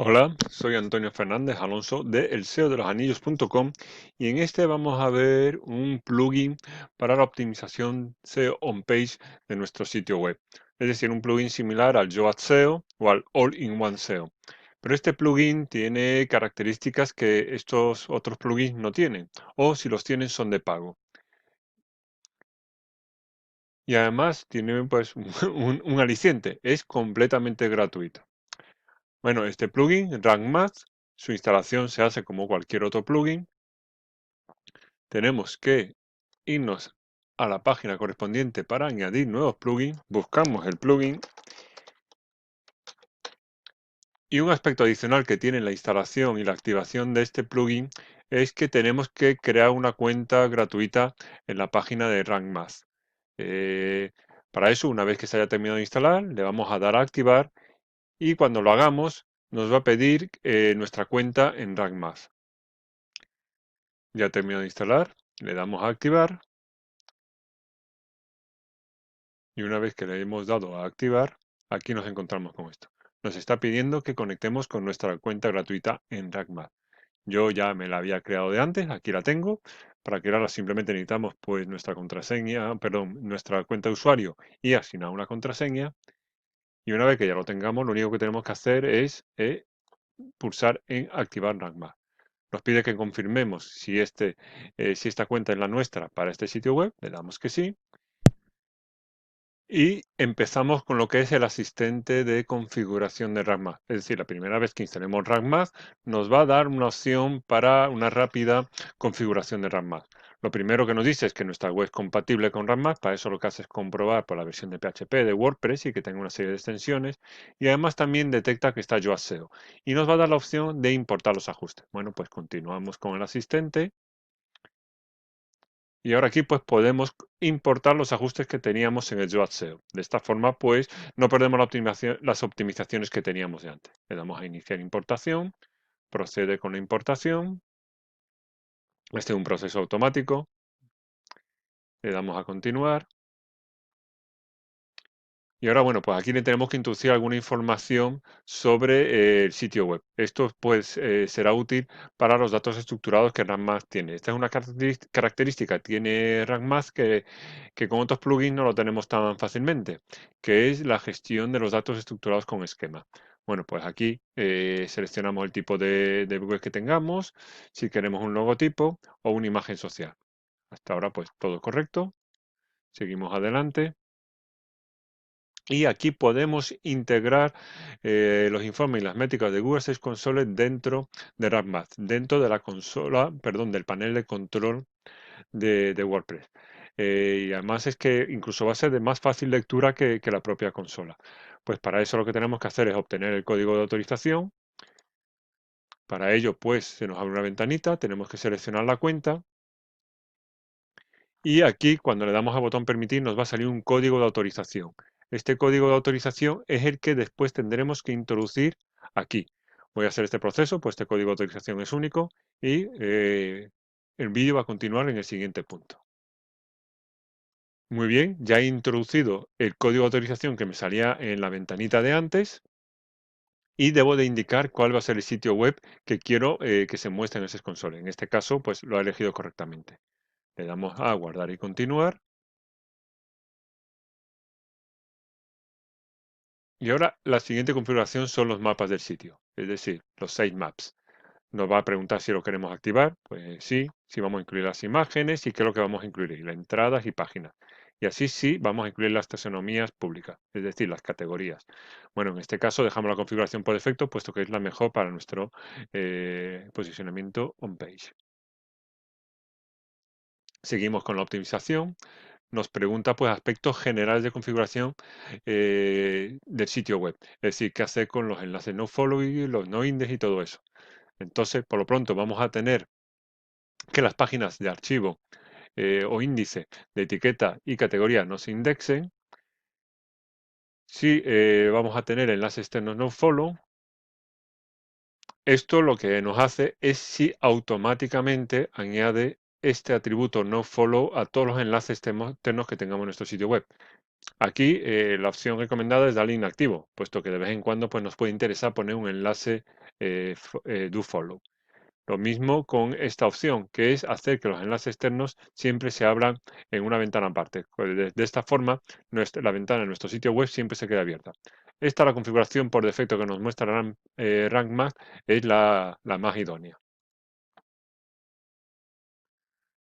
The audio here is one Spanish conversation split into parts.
Hola, soy Antonio Fernández Alonso de elseodelosanillos.com y en este vamos a ver un plugin para la optimización SEO on-page de nuestro sitio web. Es decir, un plugin similar al Yoast SEO o al All-in-One SEO. Pero este plugin tiene características que estos otros plugins no tienen, o si los tienen son de pago. Y además tiene pues un aliciente, es completamente gratuito. Bueno, este plugin, Rank Math, su instalación se hace como cualquier otro plugin. Tenemos que irnos a la página correspondiente para añadir nuevos plugins. Buscamos el plugin y un aspecto adicional que tiene la instalación y la activación de este plugin es que tenemos que crear una cuenta gratuita en la página de Rank Math. Eh, para eso, una vez que se haya terminado de instalar, le vamos a dar a activar y cuando lo hagamos nos va a pedir nuestra cuenta en Rank Math. Ya terminado de instalar, le damos a activar y una vez que le hemos dado a activar, aquí nos encontramos con esto. Nos está pidiendo que conectemos con nuestra cuenta gratuita en RankMath. Yo ya me la había creado de antes, aquí la tengo. Para crearla simplemente necesitamos pues nuestra contraseña, perdón, nuestra cuenta de usuario y asignar una contraseña. Y una vez que ya lo tengamos, lo único que tenemos que hacer es pulsar en activar RankMath. Nos pide que confirmemos si esta cuenta es la nuestra para este sitio web, le damos que sí. Y empezamos con lo que es el asistente de configuración de Rank Math. Es decir, la primera vez que instalemos Rank Math nos va a dar una opción para una rápida configuración de Rank Math. Lo primero que nos dice es que nuestra web es compatible con Rank Math. Para eso lo que hace es comprobar por la versión de PHP de WordPress y que tenga una serie de extensiones. Y además también detecta que está Yoast SEO. Y nos va a dar la opción de importar los ajustes. Bueno, pues continuamos con el asistente. Y ahora aquí pues podemos importar los ajustes que teníamos en el Yoast SEO. De esta forma pues no perdemos las optimizaciones que teníamos de antes. Le damos a iniciar importación, procede con la importación. Este es un proceso automático. Le damos a continuar. Y ahora, bueno, pues aquí le tenemos que introducir alguna información sobre el sitio web. Esto pues será útil para los datos estructurados que RankMath tiene. Esta es una característica, tiene RankMath que con otros plugins no lo tenemos tan fácilmente, que es la gestión de los datos estructurados con esquema. Bueno, pues aquí seleccionamos el tipo de web que tengamos, si queremos un logotipo o una imagen social. Hasta ahora pues todo correcto. Seguimos adelante. Y aquí podemos integrar los informes y las métricas de Google Search Console dentro de RankMath, dentro de la consola, perdón, del panel de control de WordPress. Y además es que incluso va a ser de más fácil lectura que la propia consola. Pues para eso lo que tenemos que hacer es obtener el código de autorización. Para ello, pues se nos abre una ventanita, tenemos que seleccionar la cuenta. Y aquí, cuando le damos al botón permitir, nos va a salir un código de autorización. Este código de autorización es el que después tendremos que introducir aquí. Voy a hacer este proceso, pues este código de autorización es único y el vídeo va a continuar en el siguiente punto. Muy bien, ya he introducido el código de autorización que me salía en la ventanita de antes y debo de indicar cuál va a ser el sitio web que quiero que se muestre en ese console. En este caso, pues lo he elegido correctamente. Le damos a guardar y continuar. Y ahora la siguiente configuración son los mapas del sitio, es decir, los sitemaps. Nos va a preguntar si lo queremos activar, pues sí, si vamos a incluir las imágenes y qué es lo que vamos a incluir, las entradas y páginas. Y así sí vamos a incluir las taxonomías públicas, es decir, las categorías. Bueno, en este caso dejamos la configuración por defecto, puesto que es la mejor para nuestro posicionamiento on-page. Seguimos con la optimización. Nos pregunta pues aspectos generales de configuración del sitio web. Es decir, qué hacer con los enlaces no following, los no index y todo eso. Entonces, por lo pronto vamos a tener que las páginas de archivo o índice de etiqueta y categoría no se indexen. Si vamos a tener enlaces externos no follow. Esto lo que nos hace es si automáticamente añade este atributo no follow a todos los enlaces externos que tengamos en nuestro sitio web. Aquí la opción recomendada es darle inactivo, puesto que de vez en cuando pues, nos puede interesar poner un enlace do follow. Lo mismo con esta opción, que es hacer que los enlaces externos siempre se abran en una ventana aparte. Pues de esta forma, la ventana de nuestro sitio web siempre se queda abierta. Esta, la configuración por defecto que nos muestra Rank Math, es la más idónea.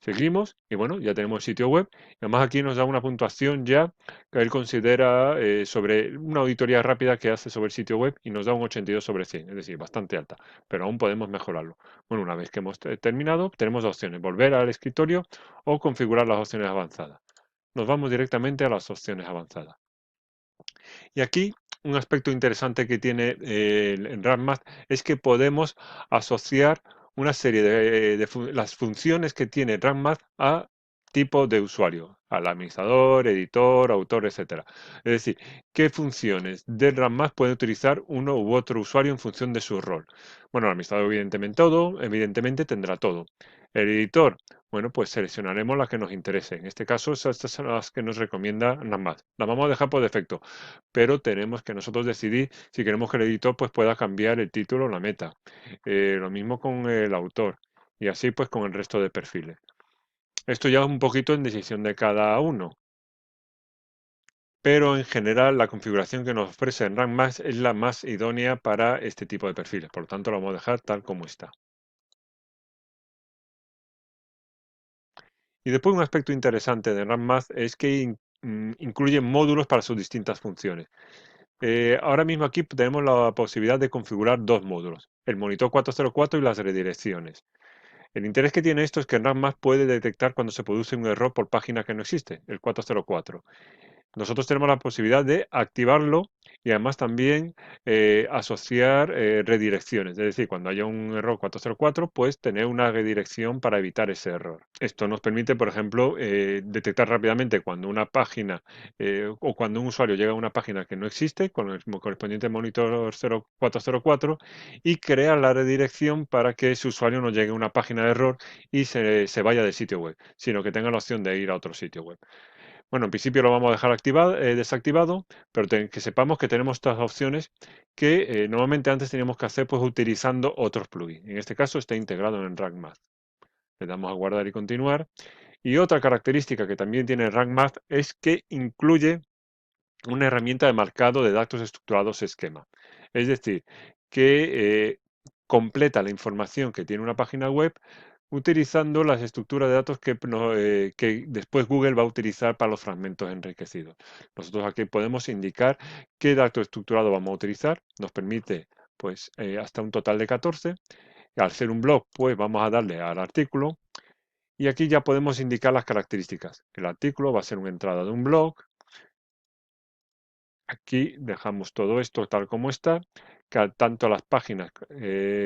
Seguimos y bueno, ya tenemos el sitio web. Además aquí nos da una puntuación ya que él considera sobre una auditoría rápida que hace sobre el sitio web y nos da un 82 sobre 100, es decir, bastante alta, pero aún podemos mejorarlo. Bueno, una vez que hemos terminado, tenemos dos opciones, volver al escritorio o configurar las opciones avanzadas. Nos vamos directamente a las opciones avanzadas. Y aquí un aspecto interesante que tiene el RAMmath es que podemos asociar una serie de las funciones que tiene RAMmath a tipo de usuario, al administrador, editor, autor, etcétera. Es decir, qué funciones del RAMmath puede utilizar uno u otro usuario en función de su rol. Bueno, el administrador evidentemente tendrá todo. El editor, bueno, pues seleccionaremos las que nos interesen. En este caso, estas son las que nos recomienda RAMmath. Las vamos a dejar por defecto, pero tenemos que nosotros decidir si queremos que el editor pues, pueda cambiar el título o la meta. Lo mismo con el autor y así pues con el resto de perfiles. Esto ya es un poquito en decisión de cada uno, pero en general la configuración que nos ofrece en Rank Max es la más idónea para este tipo de perfiles, por lo tanto lo vamos a dejar tal como está. Y después un aspecto interesante de Rank Math es que incluye módulos para sus distintas funciones. Ahora mismo aquí tenemos la posibilidad de configurar dos módulos, el monitor 404 y las redirecciones. El interés que tiene esto es que RAMMath puede detectar cuando se produce un error por página que no existe, el 404. Nosotros tenemos la posibilidad de activarlo y además también asociar redirecciones. Es decir, cuando haya un error 404, pues tener una redirección para evitar ese error. Esto nos permite, por ejemplo, detectar rápidamente cuando una página o cuando un usuario llega a una página que no existe con el correspondiente monitor 0404 y crear la redirección para que ese usuario no llegue a una página de error y se vaya del sitio web, sino que tenga la opción de ir a otro sitio web. Bueno, en principio lo vamos a dejar desactivado, pero que sepamos que tenemos estas opciones que normalmente antes teníamos que hacer pues utilizando otros plugins. En este caso está integrado en RankMath. Le damos a guardar y continuar. Y otra característica que también tiene RankMath es que incluye una herramienta de marcado de datos estructurados esquema. Es decir, que completa la información que tiene una página web utilizando las estructuras de datos que después Google va a utilizar para los fragmentos enriquecidos. Nosotros aquí podemos indicar qué dato estructurado vamos a utilizar. Nos permite pues hasta un total de 14. Al ser un blog, pues vamos a darle al artículo y aquí ya podemos indicar las características. El artículo va a ser una entrada de un blog. Aquí dejamos todo esto tal como está, que tanto las páginas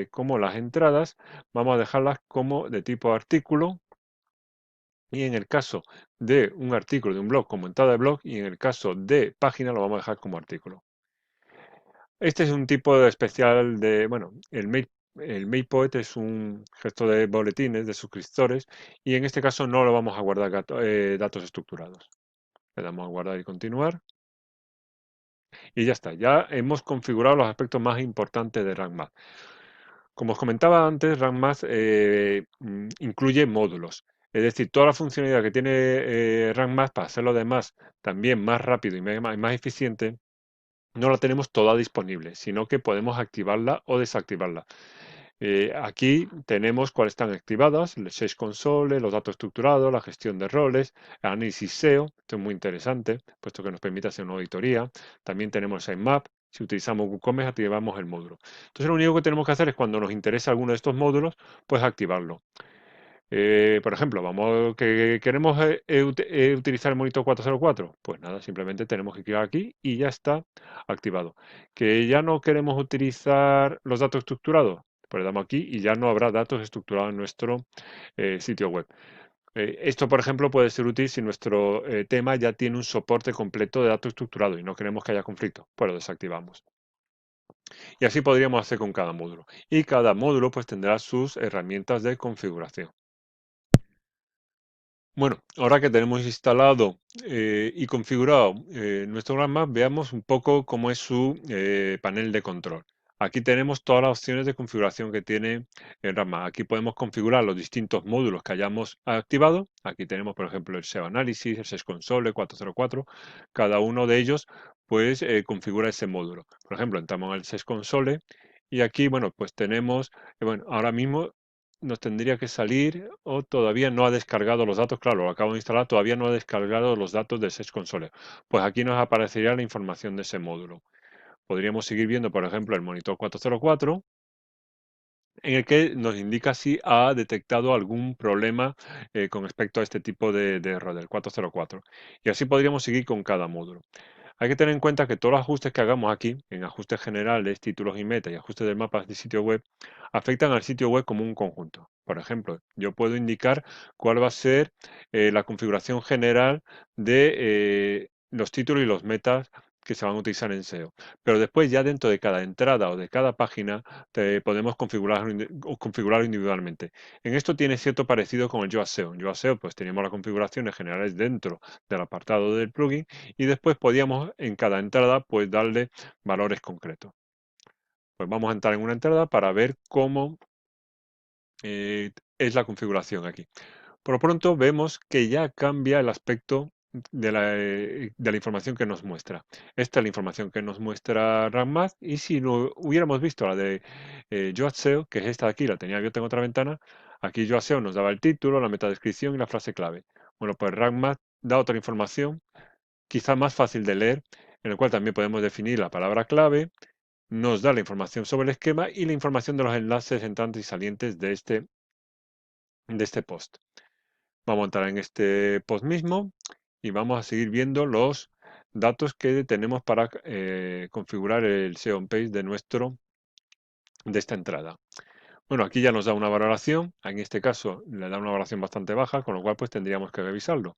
como las entradas vamos a dejarlas como de tipo artículo y en el caso de un artículo de un blog como entrada de blog y en el caso de página lo vamos a dejar como artículo. Este es un tipo especial de, bueno, el MailPoet es un gestor de boletines de suscriptores y en este caso no lo vamos a guardar datos estructurados. Le damos a guardar y continuar. Y ya está, ya hemos configurado los aspectos más importantes de RankMath. Como os comentaba antes, RankMath incluye módulos. Es decir, toda la funcionalidad que tiene RankMath para hacerlo además también más rápido y más eficiente, no la tenemos toda disponible, sino que podemos activarla o desactivarla. Aquí tenemos cuáles están activadas, el Search Console, los datos estructurados, la gestión de roles, el análisis SEO, esto es muy interesante, puesto que nos permite hacer una auditoría. También tenemos el Sitemap, si utilizamos WooCommerce activamos el módulo. Entonces lo único que tenemos que hacer es cuando nos interesa alguno de estos módulos, pues activarlo. Por ejemplo, vamos que queremos utilizar el monitor 404. Pues nada, simplemente tenemos que clicar aquí y ya está activado. Que ya no queremos utilizar los datos estructurados, pues le damos aquí y ya no habrá datos estructurados en nuestro sitio web. Esto, por ejemplo, puede ser útil si nuestro tema ya tiene un soporte completo de datos estructurados y no queremos que haya conflicto, pues lo desactivamos. Y así podríamos hacer con cada módulo. Y cada módulo pues tendrá sus herramientas de configuración. Bueno, ahora que tenemos instalado y configurado nuestro programa, veamos un poco cómo es su panel de control. Aquí tenemos todas las opciones de configuración que tiene el Ranmas. Aquí podemos configurar los distintos módulos que hayamos activado. Aquí tenemos, por ejemplo, el SEO Analysis, el SES Console 404. Cada uno de ellos, pues, configura ese módulo. Por ejemplo, entramos al SES Console y aquí, bueno, pues tenemos, bueno, ahora mismo nos tendría que salir o todavía no ha descargado los datos. Claro, lo acabo de instalar, todavía no ha descargado los datos del SES Console. Pues aquí nos aparecería la información de ese módulo. Podríamos seguir viendo, por ejemplo, el monitor 404, en el que nos indica si ha detectado algún problema con respecto a este tipo de error del 404. Y así podríamos seguir con cada módulo. Hay que tener en cuenta que todos los ajustes que hagamos aquí, en ajustes generales, títulos y meta y ajustes del mapa de sitio web, afectan al sitio web como un conjunto. Por ejemplo, yo puedo indicar cuál va a ser la configuración general de los títulos y los metas que se van a utilizar en SEO. Pero después ya dentro de cada entrada o de cada página podemos configurarlo individualmente. En esto tiene cierto parecido con el Yoast SEO. En Yoast SEO pues teníamos las configuraciones generales dentro del apartado del plugin y después podíamos en cada entrada pues darle valores concretos. Pues vamos a entrar en una entrada para ver cómo es la configuración aquí. Por lo pronto vemos que ya cambia el aspecto de la información que nos muestra. Esta es la información que nos muestra RAMMath y si no hubiéramos visto la de Yoast SEO, que es esta de aquí, la tenía abierta en otra ventana, aquí Yoast SEO nos daba el título, la metadescripción y la frase clave. Bueno, pues RAMMath da otra información, quizá más fácil de leer, en el cual también podemos definir la palabra clave, nos da la información sobre el esquema y la información de los enlaces entrantes y salientes de este post. Vamos a entrar en este post mismo y vamos a seguir viendo los datos que tenemos para configurar el SEO on page de esta entrada. Bueno, aquí ya nos da una valoración, en este caso le da una valoración bastante baja, con lo cual pues tendríamos que revisarlo.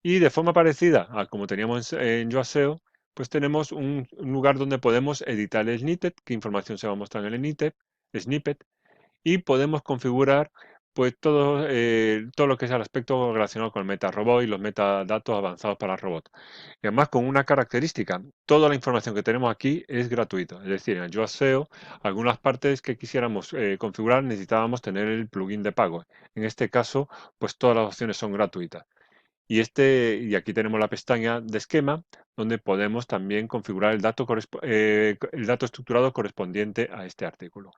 Y de forma parecida a como teníamos en Yoast SEO, pues tenemos un lugar donde podemos editar el snippet, qué información se va a mostrar en el snippet, y podemos configurar pues todo lo que es el aspecto relacionado con el MetaRobot y los metadatos avanzados para robot. Y además con una característica, toda la información que tenemos aquí es gratuita. Es decir, en Yoast SEO, algunas partes que quisiéramos configurar necesitábamos tener el plugin de pago. En este caso, pues todas las opciones son gratuitas. Y aquí tenemos la pestaña de esquema, donde podemos también configurar el dato estructurado correspondiente a este artículo.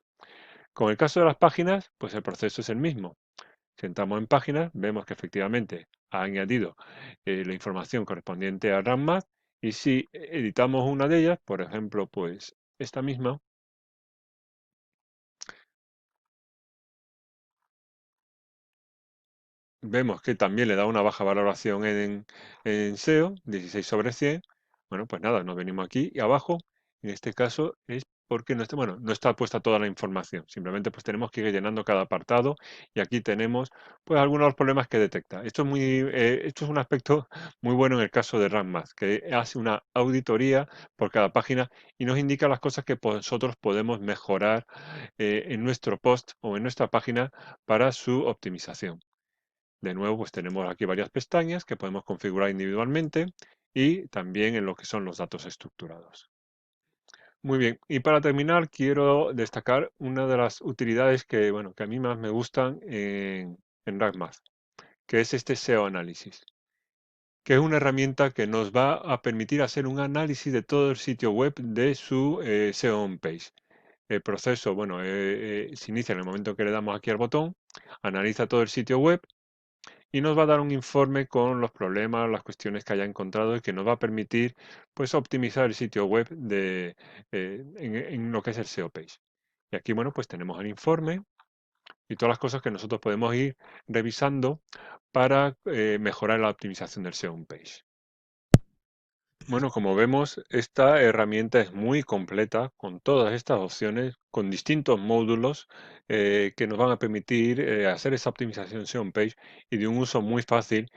Con el caso de las páginas, pues el proceso es el mismo. Si entramos en páginas, vemos que efectivamente ha añadido la información correspondiente a RAMMath y si editamos una de ellas, por ejemplo, pues esta misma, vemos que también le da una baja valoración en SEO, 16 sobre 100. Bueno, pues nada, nos venimos aquí y abajo, en este caso es porque no está, bueno, no está puesta toda la información. Simplemente pues tenemos que ir llenando cada apartado y aquí tenemos pues algunos de los problemas que detecta. Esto es un aspecto muy bueno en el caso de RAMMath, que hace una auditoría por cada página y nos indica las cosas que nosotros podemos mejorar en nuestro post o en nuestra página para su optimización. De nuevo, pues tenemos aquí varias pestañas que podemos configurar individualmente y también en lo que son los datos estructurados. Muy bien, y para terminar quiero destacar una de las utilidades que, bueno, que a mí más me gustan en RAGMath, que es este SEO Análisis, que es una herramienta que nos va a permitir hacer un análisis de todo el sitio web de su SEO on page. El proceso, bueno, se inicia en el momento que le damos aquí al botón, analiza todo el sitio web y nos va a dar un informe con los problemas, las cuestiones que haya encontrado y que nos va a permitir pues optimizar el sitio web en lo que es el SEO page. Y aquí, bueno, pues tenemos el informe y todas las cosas que nosotros podemos ir revisando para mejorar la optimización del SEO page. Bueno, como vemos, esta herramienta es muy completa con todas estas opciones, con distintos módulos que nos van a permitir hacer esa optimización SEO page y de un uso muy fácil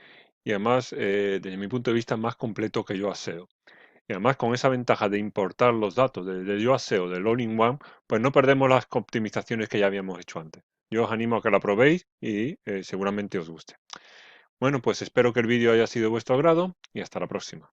y además, desde mi punto de vista, más completo que Yoast SEO. Y además, con esa ventaja de importar los datos de Yoast SEO, del All-in-One, pues no perdemos las optimizaciones que ya habíamos hecho antes. Yo os animo a que la probéis y seguramente os guste. Bueno, pues espero que el vídeo haya sido de vuestro agrado y hasta la próxima.